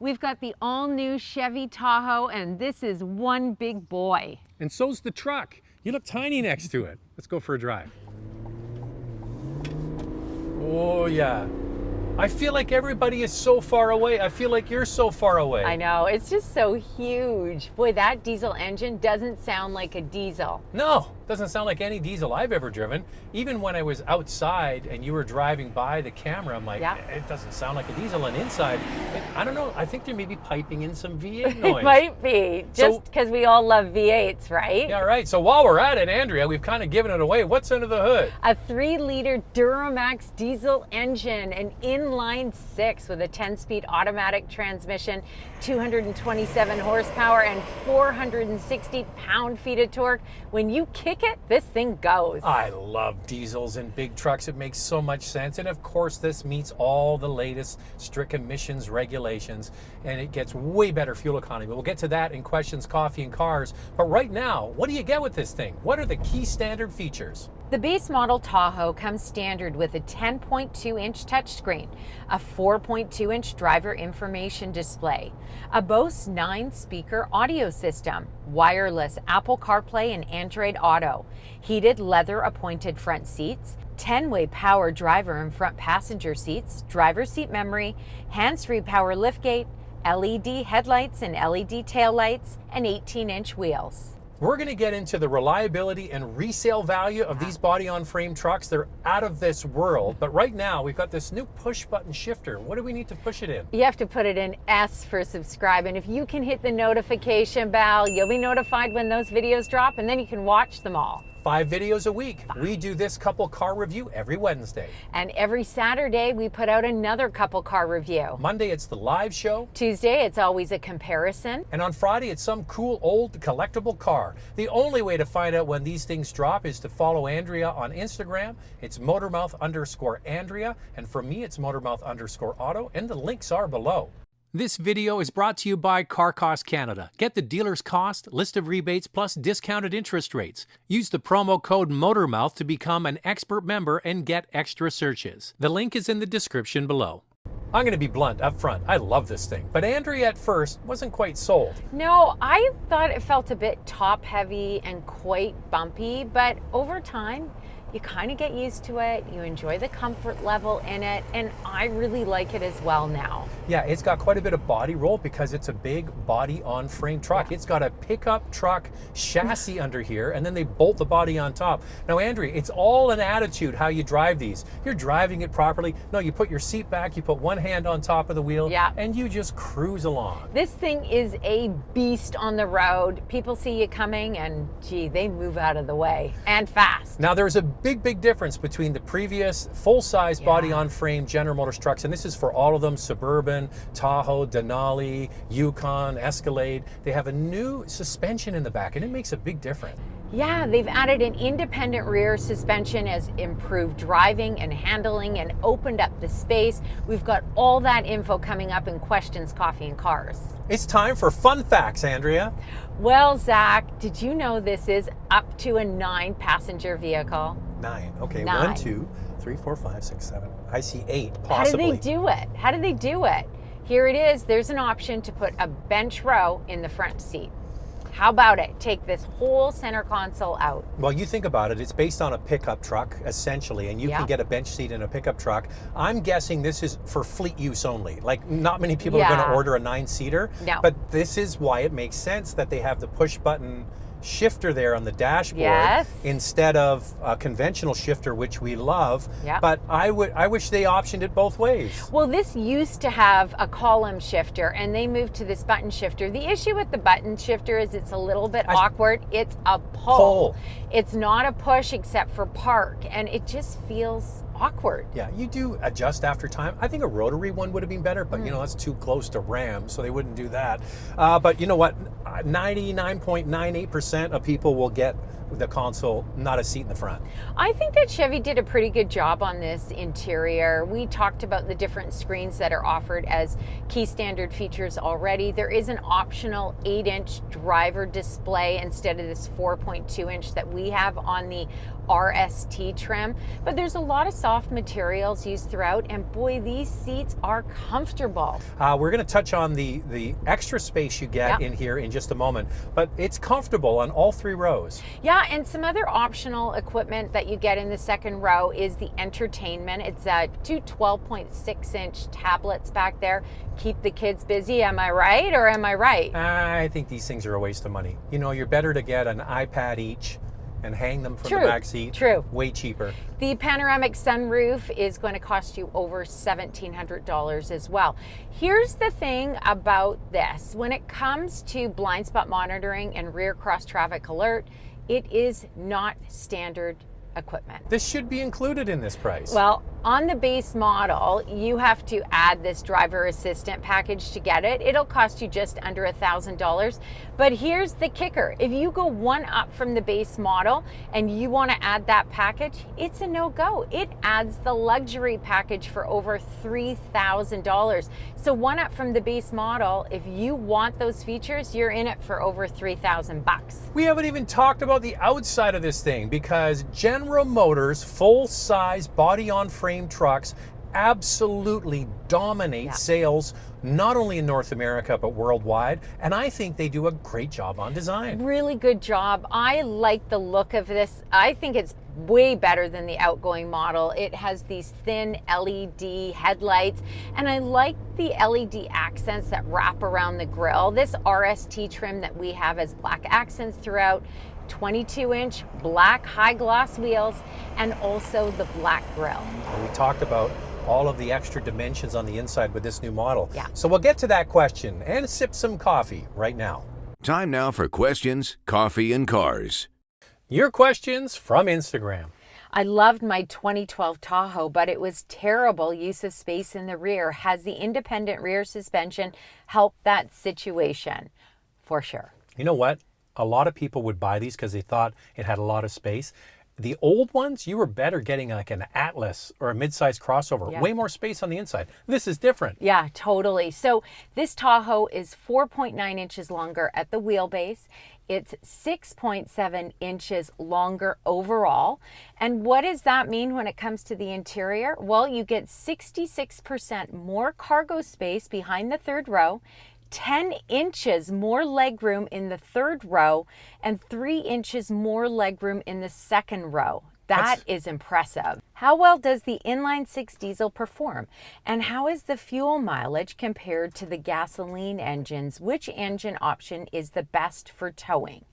We've got the all-new Chevy Tahoe, and this is one big boy. And so's the truck. You look tiny next to it. Let's go for a drive. Oh yeah. I feel like everybody is so far away. I feel like you're so far away. I know, it's just so huge. Boy, that diesel engine doesn't sound like a diesel. No, doesn't sound like any diesel I've ever driven. Even when I was outside and you were driving by the camera, I'm like, it doesn't sound like a diesel. And inside, I don't know, I think there may be piping in some V8 noise. It might be, just because we all love V8s, right? Yeah, right. So while we're at it, Andrea, we've kind of given it away. What's under the hood? A 3-liter Duramax diesel engine, an inline-six with a 10-speed automatic transmission, 227 horsepower, and 460 pound-feet of torque. When you kick it, this thing goes. I love diesels and big trucks. It makes so much sense. And of course, this meets all the latest strict emissions regulations, and it gets way better fuel economy. We'll get to that in Questions, Coffee, and Cars. But right now, what do you get with this thing? What are the key standard features? The base model Tahoe comes standard with a 10.2-inch touchscreen, a 4.2-inch driver information display, a Bose 9-speaker audio system, wireless Apple Carplay and Android Auto, heated leather-appointed front seats, 10-way power driver and front passenger seats, driver seat memory, hands-free power liftgate, LED headlights and LED taillights, and 18-inch wheels. We're going to get into the reliability and resale value of these body-on-frame trucks. They're out of this world. But right now, we've got this new push-button shifter. What do we need to push it in? You have to put it in S for subscribe. And if you can hit the notification bell, you'll be notified when those videos drop, and then you can watch them all. 5 videos a week. We do this couple car review every Wednesday. And every Saturday, we put out another couple car review. Monday, it's the live show. Tuesday, it's always a comparison. And on Friday, it's some cool old collectible car. The only way to find out when these things drop is to follow Andrea on Instagram. It's Motormouth_Andrea. And for me, it's Motormouth_Auto. And the links are below. This video is brought to you by Car Cost Canada. Get the dealer's cost, list of rebates, plus discounted interest rates. Use the promo code MOTORMOUTH to become an expert member and get extra searches. The link is in the description below. I'm going to be blunt up front. I love this thing. But Andrea at first wasn't quite sold. No, I thought it felt a bit top heavy and quite bumpy, but over time, you kind of get used to it, you enjoy the comfort level in it, and I really like it as well now. Yeah, it's got quite a bit of body roll because it's a big body-on-frame truck. Yeah. It's got a pickup truck chassis under here, and then they bolt the body on top. Now, Andrea, it's all an attitude how you drive these. You're driving it properly. No, you put your seat back, you put one hand on top of the wheel, and you just cruise along. This thing is a beast on the road. People see you coming, and gee, they move out of the way, and fast. Now, there's a big difference between the previous full-size body-on-frame General Motors trucks, and this is for all of them: Suburban, Tahoe, Denali, Yukon, Escalade. They have a new suspension in the back, and it makes a big difference. Yeah, they've added an independent rear suspension, has improved driving and handling and opened up the space. We've got all that info coming up in Questions, Coffee, and Cars. It's time for fun facts, Andrea. Well, Zach, did you know this is up to a 9-passenger vehicle? 9. Okay, 9. 1, 2, 3, 4, 5, 6, 7. I see 8, possibly. How do they do it? How do they do it? Here it is. There's an option to put a bench row in the front seat. How about it? Take this whole center console out. Well, you think about it, it's based on a pickup truck, essentially, and you can get a bench seat in a pickup truck. I'm guessing this is for fleet use only. Like, not many people are going to order a 9-seater. No. But this is why it makes sense that they have the push-button shifter there on the dashboard instead of a conventional shifter, which we love. But I wish they optioned it both ways. Well, this used to have a column shifter, and they moved to this button shifter. The issue with the button shifter is it's a little bit awkward. It's a pull. It's not a push except for park, and it just feels awkward. Yeah, you do adjust after time. I think a rotary one would have been better, but you know, that's too close to RAM, so they wouldn't do that. But you know what? 99.98% of people will get with the console, not a seat in the front. I think that Chevy did a pretty good job on this interior. We talked about the different screens that are offered as key standard features already. There is an optional 8-inch driver display instead of this 4.2-inch that we have on the RST trim, but there's a lot of soft materials used throughout, and boy, these seats are comfortable. We're going to touch on the extra space you get in here in just a moment, but it's comfortable on all 3 rows. Yeah, and some other optional equipment that you get in the second row is the entertainment. It's 2 12.6-inch tablets back there. Keep the kids busy, am I right, or am I right? I think these things are a waste of money. You know, you're better to get an iPad each and hang them from the back seat. True. Way cheaper. The panoramic sunroof is going to cost you over $1,700 as well. Here's the thing about this. When it comes to blind spot monitoring and rear cross traffic alert, it is not standard equipment. This should be included in this price. Well, on the base model, you have to add this driver assistant package to get it. It'll cost you just under $1,000. But here's the kicker. If you go one up from the base model and you want to add that package, it's a no-go. It adds the luxury package for over $3,000. So one up from the base model, if you want those features, you're in it for over $3,000 bucks. We haven't even talked about the outside of this thing, because General Motors full-size body-on-frame trucks absolutely dominate sales, not only in North America but worldwide, and I think they do a great job on design. Really good job. I like the look of this. I think it's way better than the outgoing model. It has these thin LED headlights, and I like the LED accents that wrap around the grille. This RST trim that we have has black accents throughout, 22-inch black high gloss wheels, and also the black grille. And we talked about all of the extra dimensions on the inside with this new model. Yeah. So we'll get to that question and sip some coffee right now. Time now for questions, coffee, and cars. Your questions from Instagram. I loved my 2012 Tahoe, but it was terrible use of space in the rear. Has the independent rear suspension helped that situation? For sure. You know what? A lot of people would buy these because they thought it had a lot of space. The old ones, you were better getting like an Atlas or a mid-size crossover. Yeah. Way more space on the inside. This is different. Yeah, totally. So this Tahoe is 4.9 inches longer at the wheelbase. It's 6.7 inches longer overall. And what does that mean when it comes to the interior? Well, you get 66% more cargo space behind the third row, 10 inches more legroom in the third row, and 3 inches more legroom in the second row. That is impressive. How well does the inline-six diesel perform? And how is the fuel mileage compared to the gasoline engines? Which engine option is the best for towing?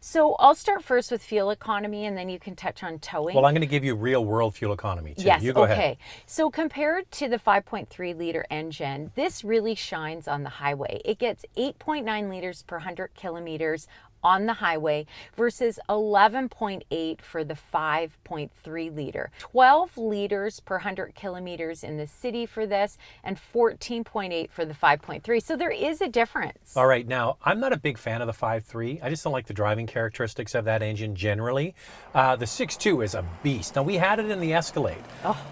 So I'll start first with fuel economy, and then you can touch on towing. Well, I'm going to give you real world fuel economy too. Yes, you go okay. ahead. So compared to the 5.3 liter engine, this really shines on the highway. It gets 8.9 liters per 100 kilometers on the highway versus 11.8 for the 5.3 liter. 12 liters per 100 kilometers in the city for this, and 14.8 for the 5.3. So there is a difference. All right, now I'm not a big fan of the 5.3. I just don't like the driving characteristics of that engine generally. The 6.2 is a beast. Now we had it in the Escalade.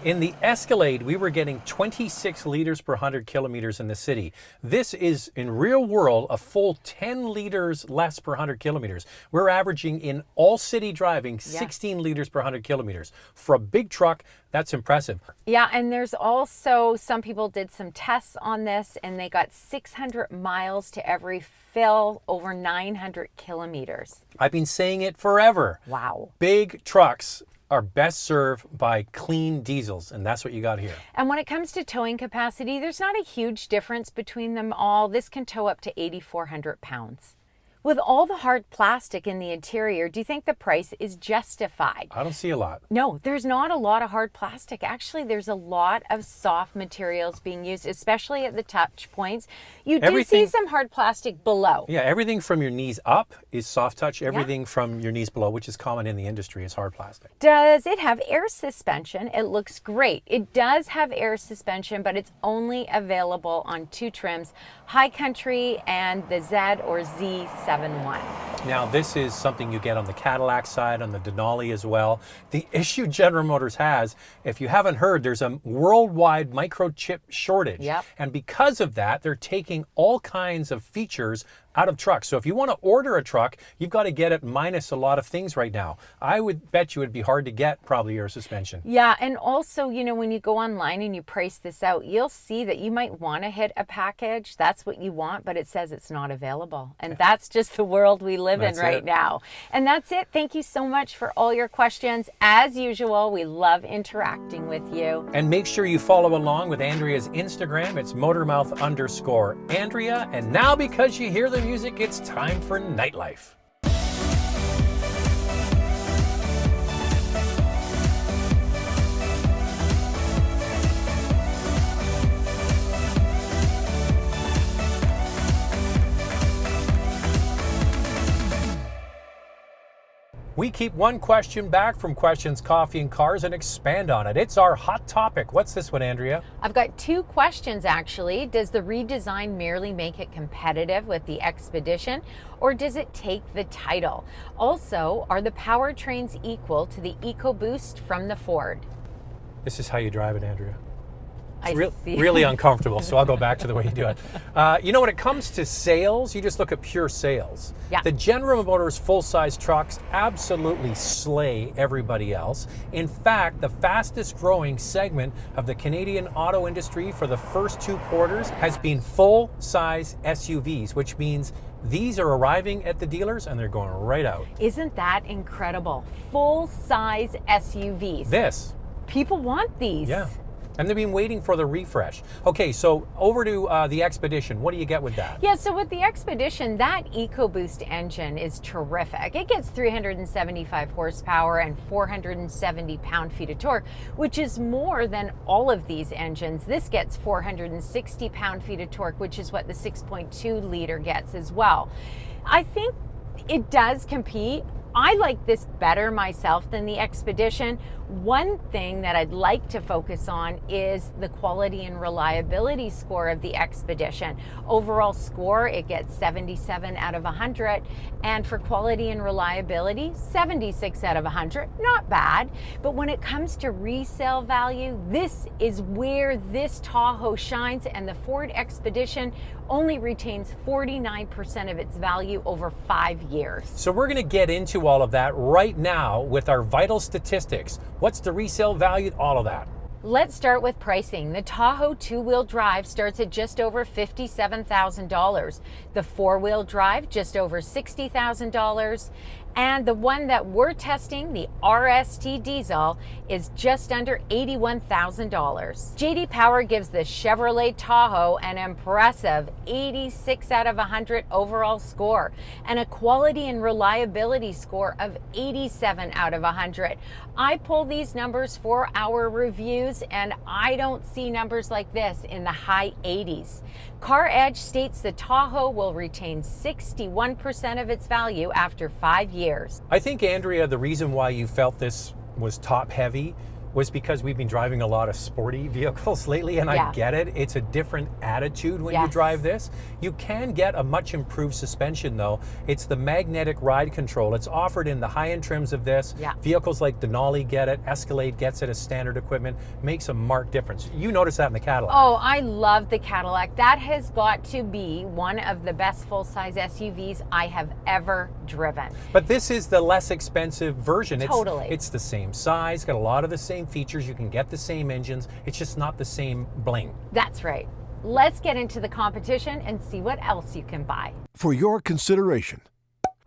In the Escalade, we were getting 26 liters per 100 kilometers in the city. This is, in real world, a full 10 liters less per 100 kilometers. We're averaging in all city driving 16 liters per 100 kilometers. For a big truck, that's impressive. Yeah, and there's also, some people did some tests on this and they got 600 miles to every fill over 900 kilometers. I've been saying it forever. Wow. Big trucks are best served by clean diesels, and that's what you got here. And when it comes to towing capacity, there's not a huge difference between them all. This can tow up to 8,400 pounds. With all the hard plastic in the interior, do you think the price is justified? I don't see a lot. No, there's not a lot of hard plastic. Actually, there's a lot of soft materials being used, especially at the touch points. You do see some hard plastic below. Yeah, everything from your knees up is soft touch. Everything from your knees below, which is common in the industry, is hard plastic. Does it have air suspension? It looks great. It does have air suspension, but it's only available on two trims, High Country and the Z or Z71. Now, this is something you get on the Cadillac side, on the Denali as well. The issue General Motors has, if you haven't heard, there's a worldwide microchip shortage. Yep. And because of that, they're taking all kinds of features out of trucks. So if you want to order a truck, you've got to get it minus a lot of things right now. I would bet you it'd be hard to get probably air suspension. Yeah, and also, you know, when you go online and you price this out, you'll see that you might want to hit a package. That's what you want, but it says it's not available. And that's just the world we live in right now. And that's it. Thank you so much for all your questions. As usual, we love interacting with you. And make sure you follow along with Andrea's Instagram. It's Motormouth_Andrea. And now, because you hear the music, it's time for nightlife. We keep one question back from Questions, Coffee, and Cars and expand on it. It's our hot topic. What's this one, Andrea? I've got two questions, actually. Does the redesign merely make it competitive with the Expedition, or does it take the title? Also, are the powertrains equal to the EcoBoost from the Ford? This is how you drive it, Andrea. I see. Really uncomfortable, so I'll go back to the way you do it. You know, when it comes to sales, you just look at pure sales. Yeah. The General Motors full-size trucks absolutely slay everybody else. In fact, the fastest growing segment of the Canadian auto industry for the first 2 quarters has been full-size SUVs, which means these are arriving at the dealers and they're going right out. Isn't that incredible? Full-size SUVs. This. People want these. Yeah. And they've been waiting for the refresh. Okay, so over to the Expedition. What do you get with that? Yeah, so with the Expedition, that EcoBoost engine is terrific. It gets 375 horsepower and 470 pound-feet of torque, which is more than all of these engines. This gets 460 pound-feet of torque, which is what the 6.2 liter gets as well. I think it does compete. I like this better myself than the Expedition. One thing that I'd like to focus on is the quality and reliability score of the Expedition. Overall score, it gets 77 out of 100. And for quality and reliability, 76 out of 100. Not bad. But when it comes to resale value, this is where this Tahoe shines, and the Ford Expedition only retains 49% of its value over 5 years. So we're going to get into all of that right now with our vital statistics. What's the resale value? All of that. Let's start with pricing. The Tahoe 2-wheel drive starts at just over $57,000. The 4-wheel drive, just over $60,000. And the one that we're testing, the RST Diesel, is just under $81,000. JD Power gives the Chevrolet Tahoe an impressive 86 out of 100 overall score and a quality and reliability score of 87 out of 100. I pull these numbers for our reviews, and I don't see numbers like this in the high 80s. Car Edge states the Tahoe will retain 61% of its value after 5 years. I think, Andrea, the reason why you felt this was top heavy was because we've been driving a lot of sporty vehicles lately, and I get it. It's a different attitude when you drive this. You can get a much improved suspension though. It's the magnetic ride control. It's offered in the high-end trims of this. Vehicles like Denali get it, Escalade gets it as standard equipment. Makes a marked difference. You notice that in the Cadillac. Oh, I love the Cadillac. That has got to be one of the best full-size SUVs I have ever driven. But this is the less expensive version. Totally. It's the same size, got a lot of the same features. You can get the same engines. It's just not the same bling. That's right. Let's get into the competition and see what else you can buy. For your consideration,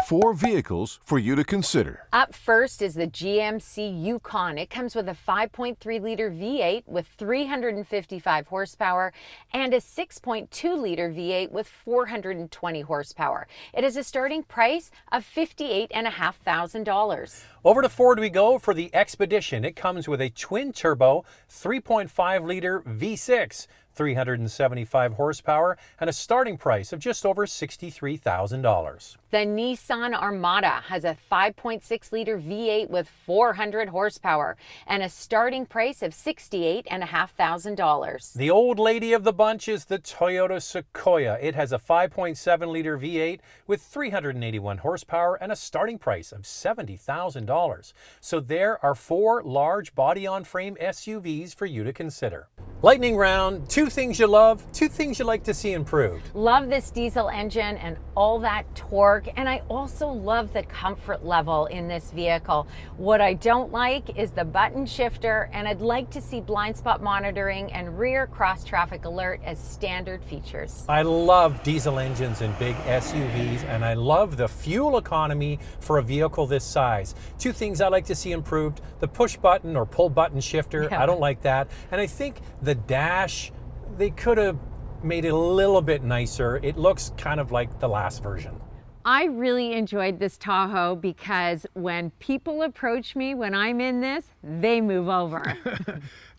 4 vehicles for you to consider. Up first is the GMC Yukon. It comes with a 5.3-liter V8 with 355 horsepower and a 6.2-liter V8 with 420 horsepower. It has a starting price of $58,500. Over to Ford we go for the Expedition. It comes with a twin-turbo 3.5-liter V6. 375 horsepower, and a starting price of just over $63,000. The Nissan Armada has a 5.6-liter V8 with 400 horsepower and a starting price of $68,500. The old lady of the bunch is the Toyota Sequoia. It has a 5.7-liter V8 with 381 horsepower and a starting price of $70,000. So there are 4 large body-on-frame SUVs for you to consider. Lightning round, 2 things you love, 2 things you like to see improved. Love this diesel engine and all that torque, and I also love the comfort level in this vehicle. What I don't like is the button shifter, and I'd like to see blind spot monitoring and rear cross traffic alert as standard features. I love diesel engines in big SUVs, and I love the fuel economy for a vehicle this size. 2 things I like to see improved: the push button or pull button shifter. I don't like that. And I think the dash, they could have made it a little bit nicer. It looks kind of like the last version. I really enjoyed this Tahoe because when people approach me when I'm in this, they move over.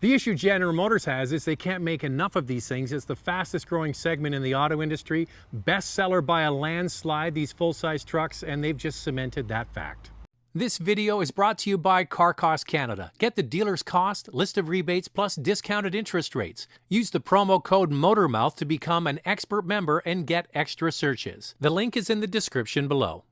The issue General Motors has is they can't make enough of these things. It's the fastest growing segment in the auto industry, bestseller by a landslide, these full-size trucks, and they've just cemented that fact. This video is brought to you by Car Cost Canada. Get the dealer's cost, list of rebates, plus discounted interest rates. Use the promo code Motormouth to become an expert member and get extra searches. The link is in the description below.